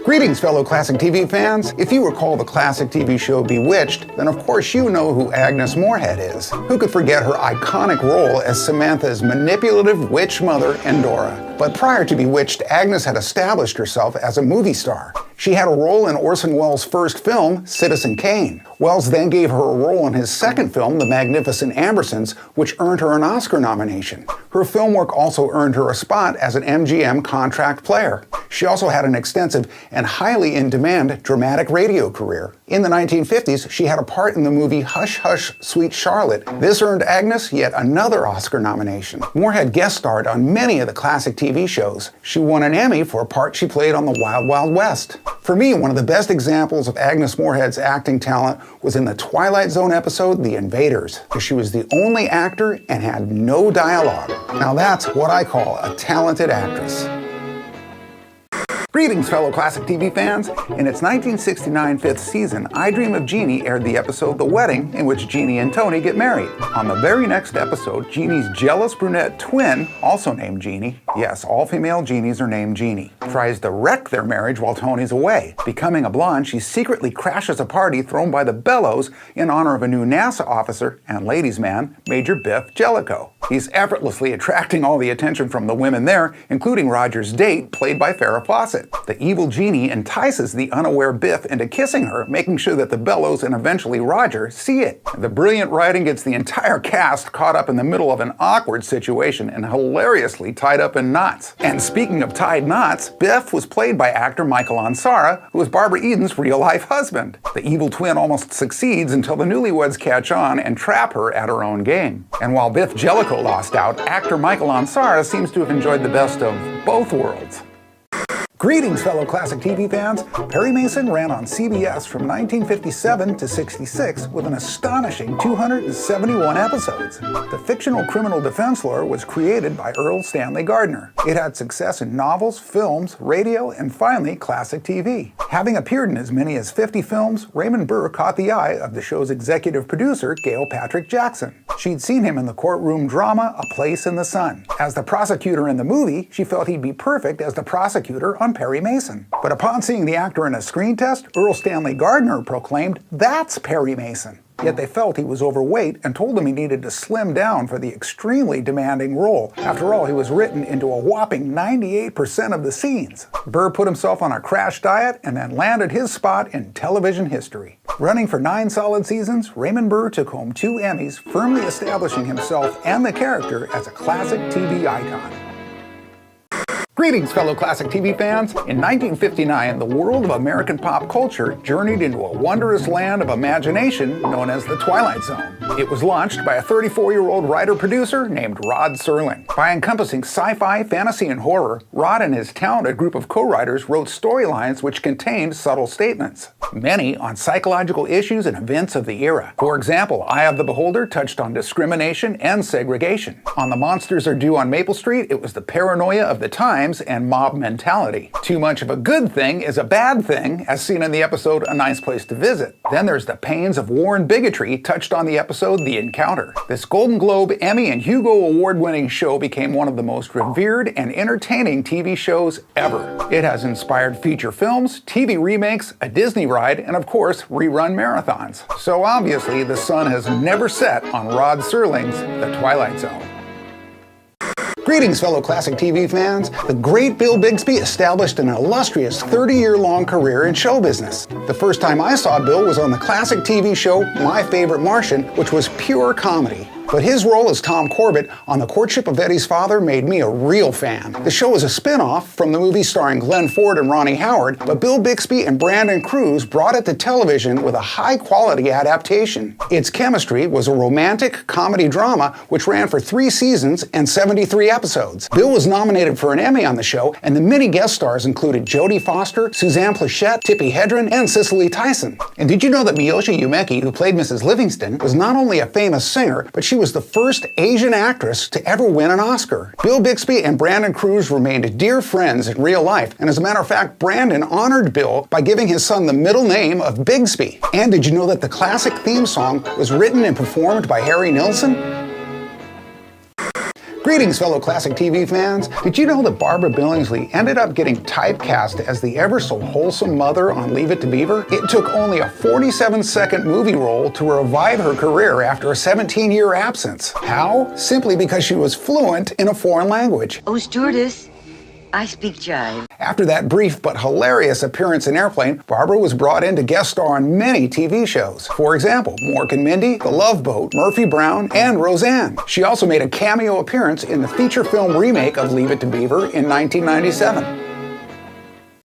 Greetings, fellow classic TV fans. If you recall the classic TV show Bewitched, then of course you know who Agnes Moorehead is. Who could forget her iconic role as Samantha's manipulative witch mother, Endora? But prior to Bewitched, Agnes had established herself as a movie star. She had a role in Orson Welles' first film, Citizen Kane. Welles then gave her a role in his second film, The Magnificent Ambersons, which earned her an Oscar nomination. Her film work also earned her a spot as an MGM contract player. She also had an extensive and highly in-demand dramatic radio career. In the 1950s, she had a part in the movie Hush Hush, Sweet Charlotte. This earned Agnes yet another Oscar nomination. Moorehead guest starred on many of the classic TV shows. She won an Emmy for a part she played on The Wild Wild West. For me, one of the best examples of Agnes Moorehead's acting talent was in the Twilight Zone episode, The Invaders, where she was the only actor and had no dialogue. Now that's what I call a talented actress. Greetings, fellow classic TV fans. In its 1969 fifth season, I Dream of Jeannie aired the episode The Wedding, in which Jeannie and Tony get married. On the very next episode, Jeannie's jealous brunette twin, also named Jeannie, yes, all female Jeannies are named Jeannie, tries to wreck their marriage while Tony's away. Becoming a blonde, she secretly crashes a party thrown by the Bellows in honor of a new NASA officer and ladies' man, Major Biff Jellicoe. He's effortlessly attracting all the attention from the women there, including Roger's date, played by Farrah Fawcett. The evil Jeannie entices the unaware Biff into kissing her, making sure that the Bellows and eventually Roger see it. The brilliant writing gets the entire cast caught up in the middle of an awkward situation and hilariously tied up in knots. And speaking of tied knots, Biff was played by actor Michael Ansara, who was Barbara Eden's real-life husband. The evil twin almost succeeds until the newlyweds catch on and trap her at her own game. And while Biff Jellicoe lost out, actor Michael Ansara seems to have enjoyed the best of both worlds. Greetings, fellow classic TV fans. Perry Mason ran on CBS from 1957 to 66 with an astonishing 271 episodes. The fictional criminal defense lawyer was created by Earl Stanley Gardner. It had success in novels, films, radio, and finally, classic TV. Having appeared in as many as 50 films, Raymond Burr caught the eye of the show's executive producer, Gail Patrick Jackson. She'd seen him in the courtroom drama, A Place in the Sun. As the prosecutor in the movie, she felt he'd be perfect as the prosecutor on Perry Mason. But upon seeing the actor in a screen test, Earl Stanley Gardner proclaimed, "That's Perry Mason." Yet they felt he was overweight and told him he needed to slim down for the extremely demanding role. After all, he was written into a whopping 98% of the scenes. Burr put himself on a crash diet and then landed his spot in television history. Running for 9 solid seasons, Raymond Burr took home 2 Emmys, firmly establishing himself and the character as a classic TV icon. Greetings, fellow classic TV fans. In 1959, the world of American pop culture journeyed into a wondrous land of imagination known as the Twilight Zone. It was launched by a 34-year-old writer-producer named Rod Serling. By encompassing sci-fi, fantasy, and horror, Rod and his talented group of co-writers wrote storylines which contained subtle statements, many on psychological issues and events of the era. For example, Eye of the Beholder touched on discrimination and segregation. On The Monsters Are Due on Maple Street, it was the paranoia of the times and mob mentality. Too much of a good thing is a bad thing, as seen in the episode A Nice Place to Visit. Then there's the pains of war and bigotry, touched on the episode The Encounter. This Golden Globe, Emmy, and Hugo Award-winning show became one of the most revered and entertaining TV shows ever. It has inspired feature films, TV remakes, a Disney ride, and of course, rerun marathons. So obviously, the sun has never set on Rod Serling's The Twilight Zone. Greetings, fellow classic TV fans. The great Bill Bixby established an illustrious 30-year-long career in show business. The first time I saw Bill was on the classic TV show My Favorite Martian, which was pure comedy. But his role as Tom Corbett on The Courtship of Eddie's Father made me a real fan. The show is a spin-off from the movie starring Glenn Ford and Ronnie Howard, but Bill Bixby and Brandon Cruz brought it to television with a high-quality adaptation. Its chemistry was a romantic comedy drama which ran for 3 seasons and 73 episodes. Bill was nominated for an Emmy on the show, and the many guest stars included Jodie Foster, Suzanne Pleshette, Tippi Hedren, and Cicely Tyson. And did you know that Miyoshi Umeki, who played Mrs. Livingston, was not only a famous singer, but she was the first Asian actress to ever win an Oscar. Bill Bixby and Brandon Cruz remained dear friends in real life, and as a matter of fact, Brandon honored Bill by giving his son the middle name of Bixby. And did you know that the classic theme song was written and performed by Harry Nilsson? Greetings, fellow classic TV fans. Did you know that Barbara Billingsley ended up getting typecast as the ever so wholesome mother on Leave It to Beaver? It took only a 47-second movie role to revive her career after a 17-year absence. How? Simply because she was fluent in a foreign language. Oh, stewardess, I speak jive. After that brief but hilarious appearance in Airplane, Barbara was brought in to guest star on many TV shows. For example, Mork and Mindy, The Love Boat, Murphy Brown, and Roseanne. She also made a cameo appearance in the feature film remake of Leave It to Beaver in 1997.